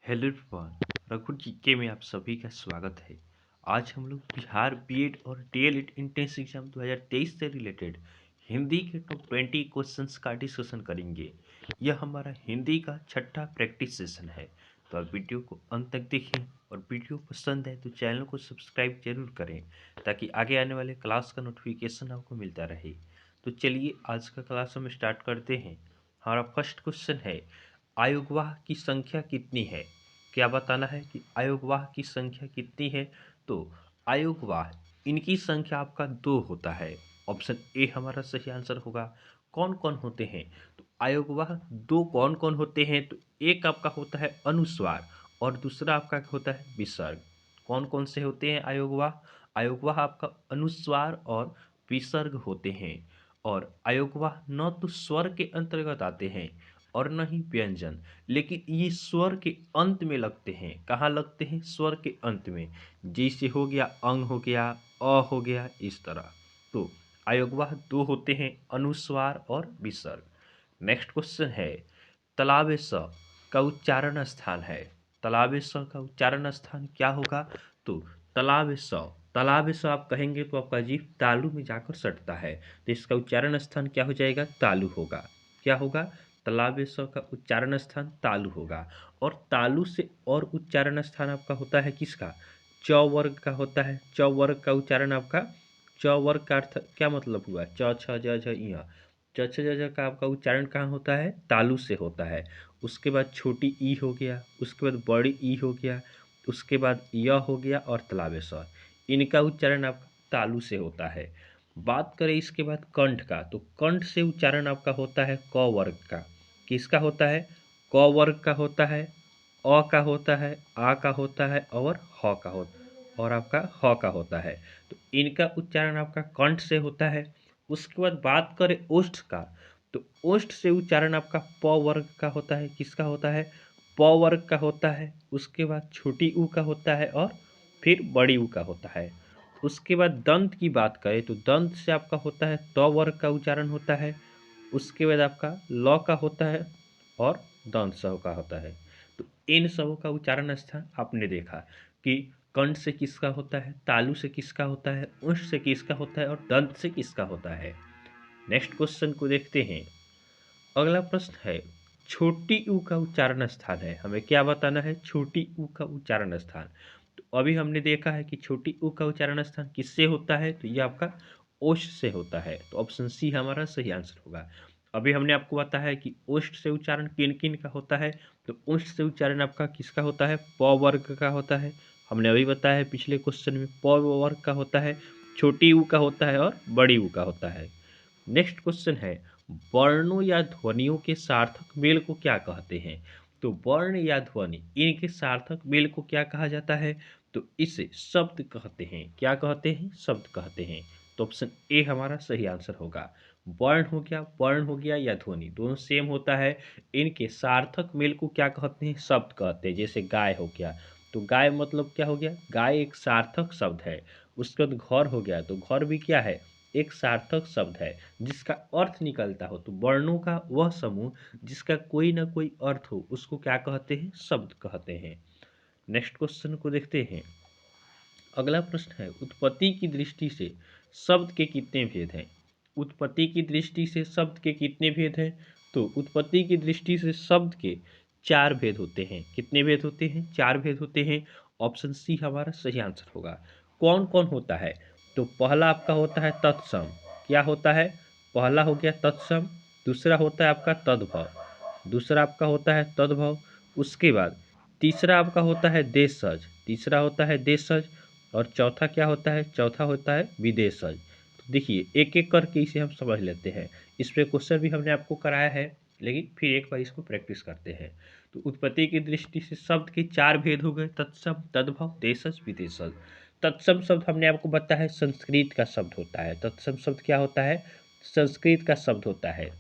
Hello everyone, Raghu GK में आप सभी का स्वागत है। आज हम लोग बिहार बीएड और डीएलएड एंट्रेंस एग्जाम 2023 से रिलेटेड हिंदी के टॉप 20 क्वेश्चंस का डिस्कशन करेंगे। यह हमारा हिंदी का छठा प्रैक्टिस सेशन है, तो आप वीडियो को अंत तक देखें और वीडियो पसंद है तो चैनल को सब्सक्राइब जरूर करें ताकि आगे आने वाले क्लास का नोटिफिकेशन आपको मिलता रहे। तो चलिए आज का क्लास हम स्टार्ट करते हैं। हमारा फर्स्ट क्वेश्चन है, आयोगवाह की संख्या कितनी है? क्या बताना है कि आयोगवाह की संख्या कितनी है। तो आयोगवाह इनकी संख्या आपका 2 होता है। ऑप्शन ए हमारा सही आंसर होगा। कौन कौन होते हैं? तो आयोगवाह 2 कौन कौन होते हैं? तो एक आपका होता है अनुस्वार और दूसरा आपका होता है विसर्ग। कौन कौन से होते हैं आयोगवाह? आयोगवाह आपका अनुस्वार और विसर्ग होते हैं। और आयोगवाह न तो स्वर के अंतर्गत आते हैं और न ही व्यंजन, लेकिन ये स्वर के अंत में लगते हैं। कहाँ लगते हैं? स्वर के अंत में। जैसे हो गया अंग, हो गया अ, हो गया, इस तरह। तो अयोगवाह 2 होते हैं, अनुस्वार और विसर्ग। नेक्स्ट क्वेश्चन है, तालाब स का उच्चारण स्थान है। तालाब स का उच्चारण स्थान क्या होगा? तो तालाब स, तालाब स आप कहेंगे तो आपका जीभ तालू में जाकर सटता है, तो इसका उच्चारण स्थान क्या हो जाएगा? तालु होगा। क्या होगा? तालाब स का उच्चारण स्थान तालु होगा। और तालु से और उच्चारण स्थान आपका होता है किसका? च वर्ग का होता है। च वर्ग का उच्चारण आपका, च वर्ग का अर्थ क्या मतलब हुआ? च छ ज झ इ च छ ज झ का आपका उच्चारण कहाँ होता है? तालु से होता है। उसके बाद छोटी ई हो गया, उसके बाद बड़ी ई हो गया, उसके बाद य हो गया और तालाब स, इनका उच्चारण आपका तालु से होता है। बात करें इसके बाद कंठ का, तो कंठ से उच्चारण आपका होता है क वर्ग का। किसका होता है? क वर्ग का होता है, अ का होता है, आ का होता है और ह का होता है और आपका ह का होता है। तो इनका उच्चारण आपका कंठ से होता है। उसके बाद बात करें ओष्ठ का, तो ओष्ठ से उच्चारण आपका प वर्ग का होता है। किसका होता है? प वर्ग का होता है। उसके बाद छोटी ऊ का होता है और फिर बड़ी ऊ का होता है। उसके बाद दंत की बात करें तो दंत से आपका होता है त वर्ग का उच्चारण होता है। उसके बाद आपका ल का होता है और दंत स का होता है। तो इन सबों का उच्चारण स्थान आपने देखा कि कंठ से किसका होता है, तालु से किसका होता है, उष्ठ से किसका होता है और दंत से किसका होता है। नेक्स्ट क्वेश्चन को देखते हैं। अगला प्रश्न है, छोटी ऊ का उच्चारण स्थान है। हमें क्या बताना है? छोटी ऊ का उच्चारण स्थान। तो अभी हमने देखा है कि छोटी ऊ का उच्चारण स्थान किससे होता है? तो ये आपका ओष्ठ से होता है। तो ऑप्शन सी हमारा सही आंसर होगा। अभी हमने आपको बताया है कि ओष्ठ से उच्चारण किन किन का होता है। तो ओष्ठ से उच्चारण आपका किसका होता है? प वर्ग का होता है। हमने अभी बताया है पिछले क्वेश्चन में, प वर्ग का होता है, छोटी ऊ का होता है और बड़ी ऊ का होता है। नेक्स्ट क्वेश्चन है, वर्णों या ध्वनियों के सार्थक मेल को क्या कहते हैं? तो वर्ण या ध्वनि, इनके सार्थक मेल को क्या कहा जाता है? तो इसे शब्द कहते हैं। क्या कहते हैं? शब्द कहते हैं। तो ऑप्शन ए हमारा सही आंसर होगा। वर्ण हो गया या ध्वनि, दोनों सेम होता है। इनके सार्थक मेल को क्या कहते हैं? शब्द कहते हैं। जैसे गाय हो गया, तो गाय मतलब क्या हो गया? गाय एक सार्थक शब्द है। उसके बाद घर हो गया, तो घर भी क्या है? एक सार्थक शब्द है जिसका अर्थ निकलता हो। तो वर्णों का वह समूह जिसका कोई ना कोई अर्थ हो, उसको क्या कहते हैं? शब्द कहते हैं। नेक्स्ट क्वेश्चन को देखते हैं। अगला प्रश्न है, उत्पत्ति की दृष्टि से शब्द के कितने भेद हैं? उत्पत्ति की दृष्टि से शब्द के कितने भेद हैं? तो उत्पत्ति की दृष्टि से शब्द के 4 भेद होते हैं। कितने भेद होते हैं? 4 भेद होते हैं। ऑप्शन सी हमारा सही आंसर होगा। कौन कौन होता है? तो पहला आपका होता है तत्सम। क्या होता है? पहला हो गया तत्सम, दूसरा होता है आपका तद्भव, दूसरा आपका होता है तद्भव। उसके बाद तीसरा आपका होता है देशज, तीसरा होता है देशज। और चौथा क्या होता है? चौथा होता है विदेशज। तो देखिए एक एक करके इसे हम समझ लेते हैं। इस पे क्वेश्चन भी हमने आपको कराया है, लेकिन फिर एक बार इसको प्रैक्टिस करते हैं। तो उत्पत्ति की दृष्टि से शब्द के 4 भेद हो गए, तत्सम, तद्भव, देशज, विदेशज। तत्सम शब्द हमने आपको बताया है संस्कृत का शब्द होता है। तत्सम शब्द क्या होता है? संस्कृत का शब्द होता है।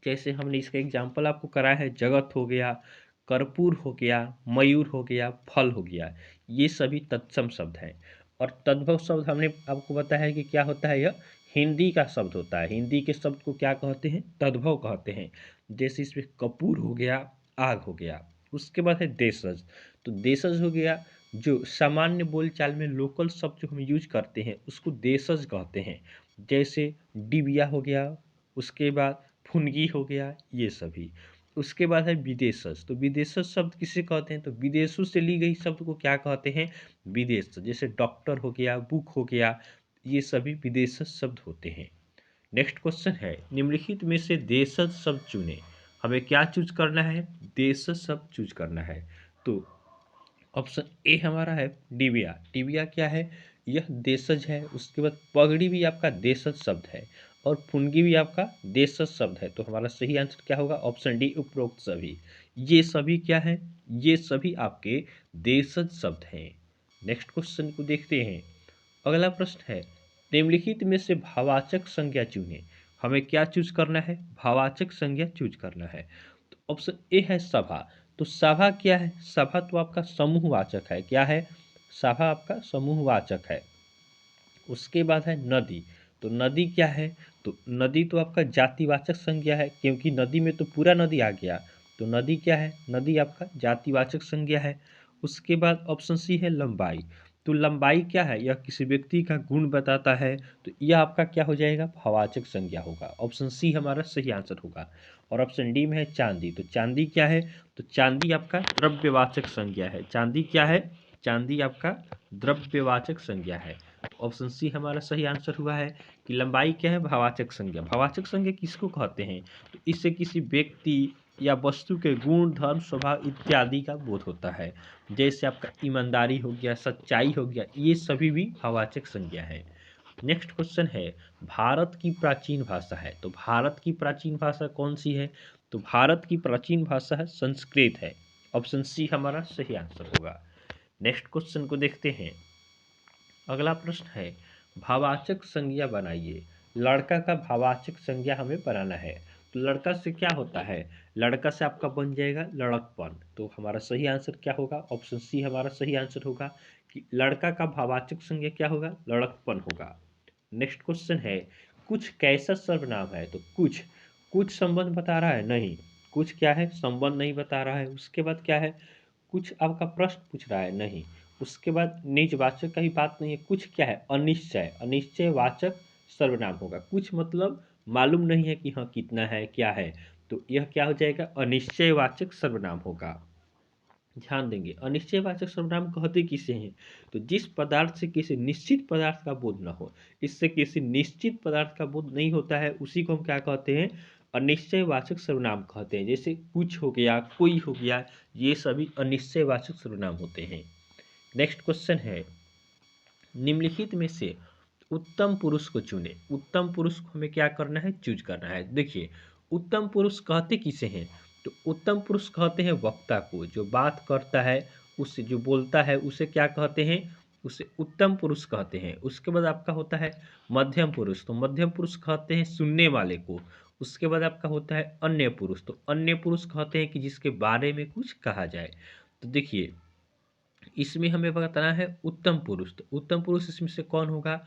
जैसे हमने इसका एग्जाम्पल आपको कराया है, जगत हो गया, कर्पूर हो गया, मयूर हो गया, फल हो गया, ये सभी तत्सम शब्द हैं। और तद्भव शब्द हमने आपको बताया है कि क्या होता है? यह हिंदी का शब्द होता है। हिंदी के शब्द को क्या कहते हैं? तद्भव कहते हैं। जैसे इसमें कपूर हो गया, आग हो गया, उसके बाद है देशज। तो देशज हो गया जो सामान्य बोलचाल में लोकल शब्द जो हम यूज करते हैं उसको देशज कहते हैं। जैसे डिबिया हो गया, उसके बाद फुनगी हो गया, ये सभी। उसके बाद है विदेशज। तो विदेशज शब्द किसे कहते हैं? तो विदेशों से ली गई शब्द को क्या कहते हैं? विदेश। जैसे डॉक्टर हो गया, बुक हो गया, ये सभी विदेशज शब्द होते हैं। नेक्स्ट क्वेश्चन है, निम्नलिखित में से देशज शब्द चुने। हमें क्या चूज करना है? देशज शब्द चूज करना है। तो ऑप्शन ए हमारा है डिबिया। डिबिया क्या है? यह देशज है। उसके बाद पगड़ी भी आपका देशज शब्द है और फुनगी भी आपका देशज शब्द है। तो हमारा सही आंसर क्या होगा? ऑप्शन डी, उपरोक्त सभी। ये सभी क्या है? ये सभी आपके देशज शब्द हैं। नेक्स्ट क्वेश्चन को देखते हैं। अगला प्रश्न है, निम्नलिखित में से भावाचक संज्ञा चुनें। हमें क्या चूज करना है? भावाचक संज्ञा चूज करना है। तो ऑप्शन ए है सभा। तो सभा क्या है? सभा तो आपका समूहवाचक है। क्या है? सभा आपका समूहवाचक है। उसके बाद है नदी। तो नदी क्या है? तो नदी तो आपका जातिवाचक संज्ञा है, क्योंकि नदी में तो पूरा नदी आ गया। तो नदी क्या है? नदी आपका जातिवाचक संज्ञा है। उसके बाद ऑप्शन सी है लंबाई। तो लंबाई क्या है? यह किसी व्यक्ति का गुण बताता है। तो यह आपका क्या हो जाएगा? भावाचक संज्ञा होगा। ऑप्शन सी हमारा सही आंसर होगा। और ऑप्शन डी में है चांदी। तो चांदी क्या है? तो चांदी आपका द्रव्यवाचक संज्ञा है। चांदी क्या है? चांदी आपका द्रव्यवाचक संज्ञा है। ऑप्शन सी हमारा सही आंसर हुआ है कि लंबाई क्या है? भावाचक संज्ञा। भावाचक संज्ञा किसको कहते हैं? तो इससे किसी व्यक्ति या वस्तु के गुण, धर्म, स्वभाव इत्यादि का बोध होता है। जैसे आपका ईमानदारी हो गया, सच्चाई हो गया, ये सभी भी भावाचक संज्ञा है। नेक्स्ट क्वेश्चन है, भारत की प्राचीन भाषा है। तो भारत की प्राचीन भाषा कौन सी है? तो भारत की प्राचीन भाषा है संस्कृत है। ऑप्शन सी हमारा सही आंसर होगा। नेक्स्ट क्वेश्चन को देखते हैं। अगला प्रश्न है, भावाचक संज्ञा बनाइए। लड़का का भावाचक संज्ञा हमें बनाना है। तो लड़का से क्या होता है? लड़का से आपका बन जाएगा लड़कपन। तो हमारा सही आंसर क्या होगा? ऑप्शन सी हमारा सही आंसर होगा कि लड़का का भावाचक संज्ञा क्या होगा? लड़कपन होगा। नेक्स्ट क्वेश्चन है, कुछ कैसा सर्वनाम है? तो कुछ, कुछ संबंध बता रहा है? नहीं। कुछ क्या है? संबंध नहीं बता रहा है। उसके बाद क्या है? कुछ आपका प्रश्न पूछ रहा है? नहीं। उसके बाद निजवाचक का ही बात नहीं है। कुछ क्या है? अनिश्चय, अनिश्चयवाचक सर्वनाम होगा। कुछ मतलब मालूम नहीं है कि हाँ कितना है, क्या है। तो यह क्या हो जाएगा? अनिश्चयवाचक सर्वनाम होगा। ध्यान देंगे, अनिश्चयवाचक सर्वनाम कहते किसे हैं? तो जिस पदार्थ से किसी निश्चित पदार्थ का बोध न हो, इससे किसी निश्चित पदार्थ का बोध नहीं होता है, उसी को हम क्या कहते हैं? अनिश्चयवाचक सर्वनाम कहते हैं। जैसे कुछ हो गया, कोई हो गया, ये सभी अनिश्चयवाचक सर्वनाम होते हैं। नेक्स्ट क्वेश्चन है, निम्नलिखित में से उत्तम पुरुष को चुने। उत्तम पुरुष को हमें क्या करना है? चूज करना है। देखिए, उत्तम पुरुष कहते किसे हैं? तो उत्तम पुरुष कहते हैं वक्ता को, जो बात करता है, उससे जो बोलता है उसे क्या कहते हैं? उसे उत्तम पुरुष कहते हैं। उसके बाद आपका होता है मध्यम पुरुष। तो मध्यम पुरुष कहते हैं सुनने वाले को। उसके बाद आपका होता है अन्य पुरुष। तो अन्य पुरुष कहते हैं कि जिसके बारे में कुछ कहा जाए। तो देखिए, इसमें हमें बताना है उत्तम पुरुष। तो उत्तम पुरुष इसमें से कौन होगा?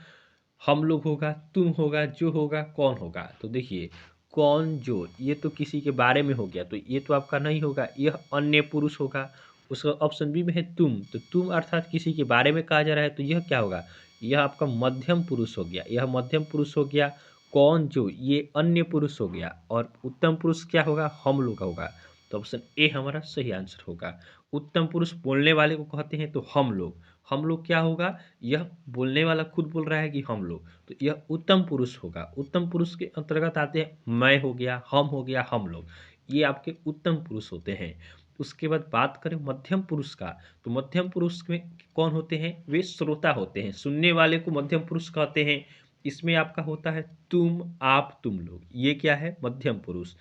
हम लोग होगा, तुम होगा, जो होगा, कौन होगा। तो देखिए, कौन, जो, ये तो किसी के बारे में हो गया, तो ये तो आपका नहीं होगा, यह अन्य पुरुष होगा। उसका ऑप्शन बी में है तुम। तो तुम अर्थात किसी के बारे में कहा जा रहा है, तो यह क्या होगा? यह आपका मध्यम पुरुष हो गया। यह मध्यम पुरुष हो गया। कौन, जो, ये अन्य पुरुष हो गया। और उत्तम पुरुष क्या होगा? हम लोग होगा। तो ऑप्शन ए हमारा सही आंसर होगा। उत्तम पुरुष बोलने वाले को कहते हैं, तो हम लोग। हम लोग क्या होगा? यह बोलने वाला खुद बोल रहा है कि हम लोग, तो यह उत्तम पुरुष होगा। उत्तम पुरुष के अंतर्गत आते हैं मैं हो गया, हम हो गया, हम लोग, ये आपके उत्तम पुरुष होते हैं। उसके बाद बात करें मध्यम पुरुष का, तो मध्यम पुरुष में कौन होते हैं? वे श्रोता होते हैं। सुनने वाले को मध्यम पुरुष कहते हैं। इसमें आपका होता है तुम, आप, तुम लोग, ये क्या है? मध्यम पुरुष।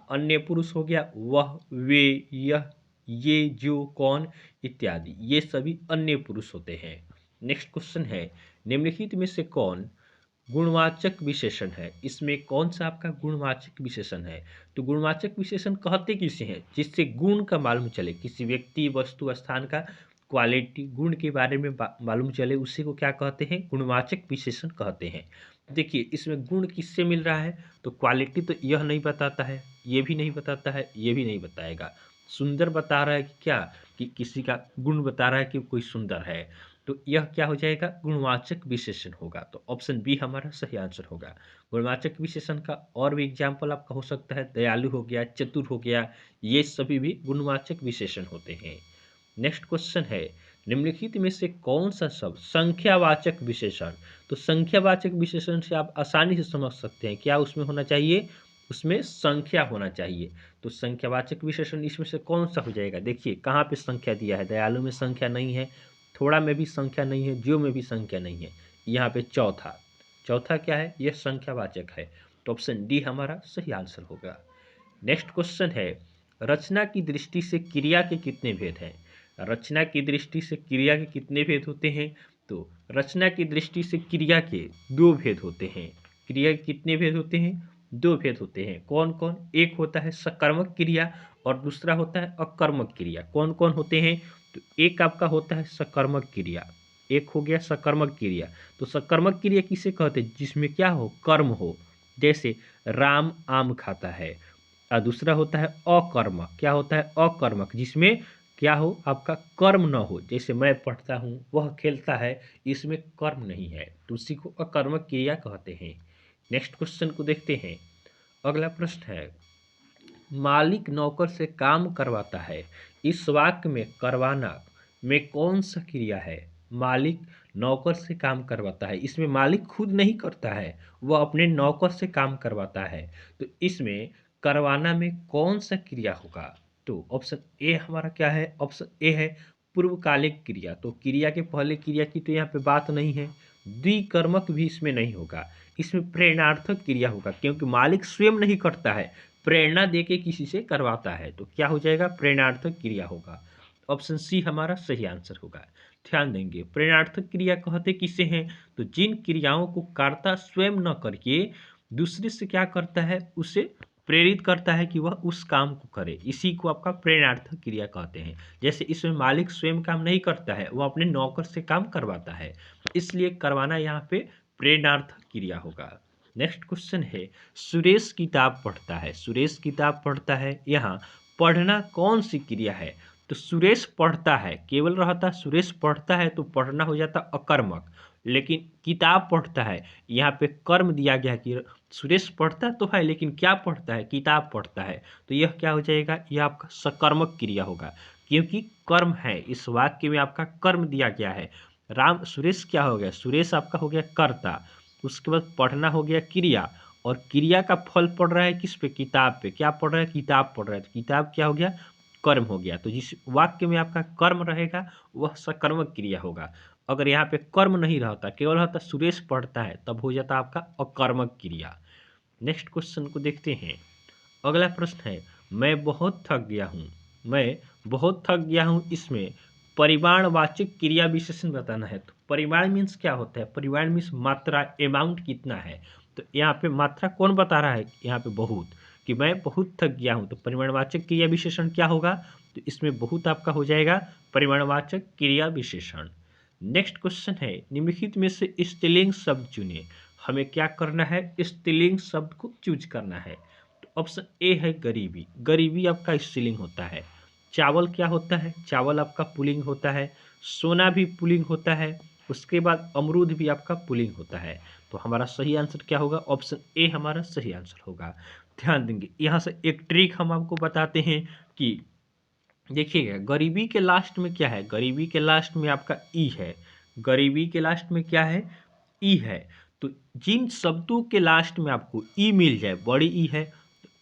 अन्य पुरुष हो गया वह, वे, यह, ये, जो, कौन इत्यादि, ये सभी अन्य पुरुष होते हैं। नेक्स्ट क्वेश्चन है, निम्नलिखित में से कौन गुणवाचक विशेषण है? इसमें कौन सा आपका गुणवाचक विशेषण है? तो गुणवाचक विशेषण कहते किसे हैं? जिससे गुण का मालूम चले, किसी व्यक्ति, वस्तु, स्थान का क्वालिटी, गुण के बारे में मालूम चले, उसी को क्या कहते हैं? गुणवाचक विशेषण कहते हैं। देखिए, इसमें गुण किससे मिल रहा है? तो क्वालिटी तो यह नहीं बताता है, ये भी नहीं बताता है, ये भी नहीं बताएगा। सुंदर बता रहा है कि क्या, कि किसी का गुण बता रहा है कि कोई सुंदर है, तो यह क्या हो जाएगा, गुणवाचक विशेषण होगा। तो ऑप्शन बी हमारा सही आंसर होगा। गुणवाचक विशेषण का और भी एग्जाम्पल आपका हो सकता है, दयालु हो गया, चतुर हो गया, ये सभी भी गुणवाचक विशेषण होते हैं। नेक्स्ट क्वेश्चन है, निम्नलिखित में से कौन सा शब्द संख्यावाचक विशेषण, तो संख्यावाचक विशेषण से आप आसानी से समझ सकते हैं क्या उसमें होना चाहिए, उसमें संख्या होना चाहिए। तो संख्यावाचक विशेषण इसमें से कौन सा हो जाएगा, देखिए कहाँ पे संख्या दिया है, दयालु में संख्या नहीं है, थोड़ा में भी संख्या नहीं है, ज्यो में भी संख्या नहीं है, यहाँ पे चौथा, चौथा क्या है, यह संख्यावाचक है। तो ऑप्शन डी हमारा सही आंसर होगा। नेक्स्ट क्वेश्चन है, रचना की दृष्टि से क्रिया के कितने भेद हैं, रचना की दृष्टि से क्रिया के कितने भेद होते हैं, तो रचना की दृष्टि से क्रिया के दो भेद होते हैं। क्रिया के कितने भेद होते हैं, दो भेद होते हैं। कौन कौन, एक होता है सकर्मक क्रिया और दूसरा होता है अकर्मक क्रिया। कौन कौन होते हैं, तो एक आपका होता है सकर्मक क्रिया, एक हो गया सकर्मक क्रिया। तो सकर्मक क्रिया किसे कहते हैं, जिसमें क्या हो, कर्म हो, जैसे राम आम खाता है। और दूसरा होता है अकर्मक, क्या होता है, अकर्मक, जिसमें क्या हो, आपका कर्म न हो, जैसे मैं पढ़ता हूँ, वह खेलता है, इसमें कर्म नहीं है, तो उसी को अकर्मक क्रिया कहते हैं। नेक्स्ट क्वेश्चन को देखते हैं। अगला प्रश्न है, मालिक नौकर से काम करवाता है, इस वाक्य में करवाना में कौन सा क्रिया है। मालिक नौकर से काम करवाता है, इसमें मालिक खुद नहीं करता है, वह अपने नौकर से काम करवाता है, तो इसमें करवाना में कौन सा क्रिया होगा। तो ऑप्शन ए हमारा क्या है, ऑप्शन ए है पूर्वकालिक क्रिया। तो क्रिया के पहले क्रिया की तो यहाँ पे बात नहीं है, द्विकर्मक भी इसमें नहीं होगा, इसमें प्रेरणार्थक क्रिया होगा, क्योंकि मालिक स्वयं नहीं करता है, प्रेरणा देके किसी से करवाता है, तो क्या हो जाएगा, प्रेरणार्थक क्रिया होगा। ऑप्शन सी हमारा सही आंसर होगा। ध्यान देंगे, प्रेरणार्थक क्रिया कहते किसे हैं, तो जिन क्रियाओं को कर्ता स्वयं न करके दूसरे से क्या करता है, उसे प्रेरित करता है कि वह उस काम को करे, इसी को आपका प्रेरणार्थक क्रिया कहते हैं। जैसे इसमें मालिक स्वयं काम नहीं करता है, वह अपने नौकर से काम करवाता है, इसलिए करवाना यहाँ पे प्रेरणार्थक क्रिया होगा। नेक्स्ट क्वेश्चन है, सुरेश किताब पढ़ता है, सुरेश किताब पढ़ता है, यहाँ पढ़ना कौन सी क्रिया है, तो सुरेश पढ़ता है, केवल रहता सुरेश पढ़ता है तो पढ़ना हो जाता अकर्मक, लेकिन किताब पढ़ता है, यहाँ पे कर्म दिया गया कि सुरेश पढ़ता तो है लेकिन क्या पढ़ता है, किताब पढ़ता है, तो यह क्या हो जाएगा, यह आपका सकर्मक क्रिया होगा, क्योंकि कर्म है, इस वाक्य में आपका कर्म दिया गया है। राम सुरेश क्या हो गया, सुरेश आपका हो गया कर्ता, उसके बाद पढ़ना हो गया क्रिया, और क्रिया का फल पड़ रहा है किस पे, किताब पे, क्या पढ़ रहा है, किताब पढ़ रहा है, तो किताब क्या हो गया, कर्म हो गया। तो जिस वाक्य में आपका कर्म रहेगा वह सकर्मक क्रिया होगा। अगर यहाँ पे कर्म नहीं रहता, केवल रहता सुरेश पढ़ता है, तब हो जाता आपका अकर्मक क्रिया। नेक्स्ट क्वेश्चन को देखते हैं। अगला प्रश्न है, मैं बहुत थक गया हूँ, मैं बहुत थक गया हूँ, इसमें परिमाणवाचक क्रिया विशेषण बताना है। तो परिमाण मीन्स क्या होता है, परिमाण मीन्स मात्रा, अमाउंट कितना है, तो यहाँ पे मात्रा कौन बता रहा है, यहाँ पे बहुत, कि मैं बहुत थक गया हूँ, तो परिमाणवाचक क्रिया विशेषण क्या होगा, तो इसमें बहुत आपका हो जाएगा परिमाणवाचक क्रिया विशेषण। नेक्स्ट क्वेश्चन है, निम्नलिखित में से स्त्रीलिंग शब्द चुनिए, हमें क्या करना है, स्त्रीलिंग शब्द को चूज करना है। तो ऑप्शन ए है गरीबी, गरीबी आपका स्त्रीलिंग होता है। चावल क्या होता है, चावल आपका पुल्लिंग होता है। सोना भी पुल्लिंग होता है। उसके बाद अमरूद भी आपका पुल्लिंग होता है। तो हमारा सही आंसर क्या होगा, ऑप्शन ए हमारा सही आंसर होगा। ध्यान देंगे, यहाँ से एक ट्रिक हम आपको बताते हैं कि देखिएगा, गरीबी के लास्ट में क्या है, गरीबी के लास्ट में आपका ई है, गरीबी के लास्ट में क्या है, ई है। तो जिन शब्दों के लास्ट में आपको ई मिल जाए, बड़ी ई है,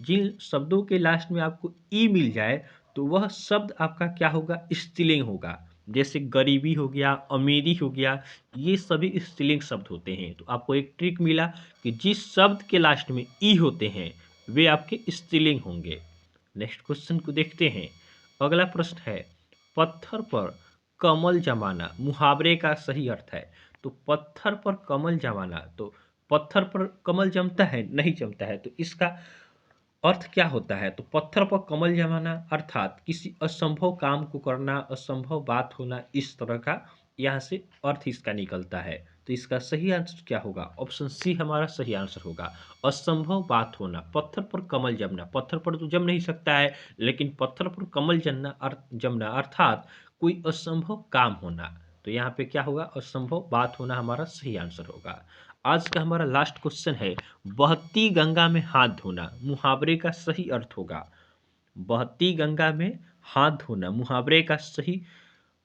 जिन शब्दों के लास्ट में आपको ई मिल जाए तो वह शब्द आपका क्या होगा, स्त्रीलिंग होगा। जैसे गरीबी हो गया, अमीरी हो गया, ये सभी स्त्रीलिंग शब्द होते हैं। तो आपको एक ट्रिक मिला कि जिस शब्द के लास्ट में ई होते हैं वे आपके स्त्रीलिंग होंगे। नेक्स्ट क्वेश्चन को देखते हैं। अगला प्रश्न है, पत्थर पर कमल जमाना मुहावरे का सही अर्थ है। तो पत्थर पर कमल जमाना, तो पत्थर पर कमल जमता है, नहीं जमता है, तो इसका अर्थ क्या होता है, तो पत्थर पर कमल जमाना अर्थात किसी असंभव काम को करना, असंभव बात होना, इस तरह का यहाँ से अर्थ इसका निकलता है। तो इसका सही आंसर क्या होगा? ऑप्शन सी हमारा सही आंसर होगा। असंभव बात होना, पत्थर पर कमल जमना, पत्थर पर तो जम नहीं सकता है, लेकिन पत्थर पर कमल जमना अर्थात कोई असंभव काम होना। तो यहाँ पे क्या होगा? असंभव बात होना हमारा सही आंसर होगा। आज का हमारा लास्ट क्वेश्चन है, बहती गंगा में हाथ धोना मुहावरे का सही अर्थ होगा। बहती गंगा में हाथ धोना मुहावरे का सही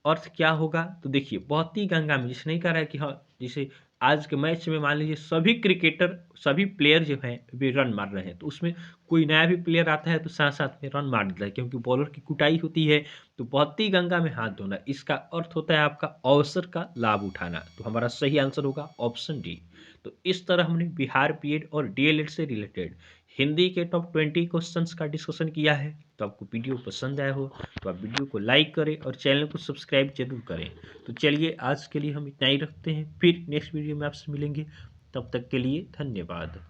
अर्थ क्या होगा? तो देखिए, बहती गंगा में जैसे नहीं कह रहा है कि हाँ, जैसे आज के मैच में मान लीजिए सभी क्रिकेटर, सभी प्लेयर जो हैं वे रन मार रहे हैं, तो उसमें कोई नया भी प्लेयर आता है तो साथ साथ में रन मार देता है, क्योंकि बॉलर की कुटाई होती है। तो बहती गंगा में हाथ धोना, इसका अर्थ होता है आपका अवसर का लाभ उठाना। तो हमारा सही आंसर होगा ऑप्शन डी। तो इस तरह हमने बिहार बीएड और डीएलएड से रिलेटेड हिंदी के टॉप 20 क्वेश्चंस का डिस्कशन किया है। तो आपको वीडियो पसंद आया हो तो आप वीडियो को लाइक करें और चैनल को सब्सक्राइब जरूर करें। तो चलिए, आज के लिए हम इतना ही रखते हैं, फिर नेक्स्ट वीडियो में आपसे मिलेंगे। तब तक के लिए धन्यवाद।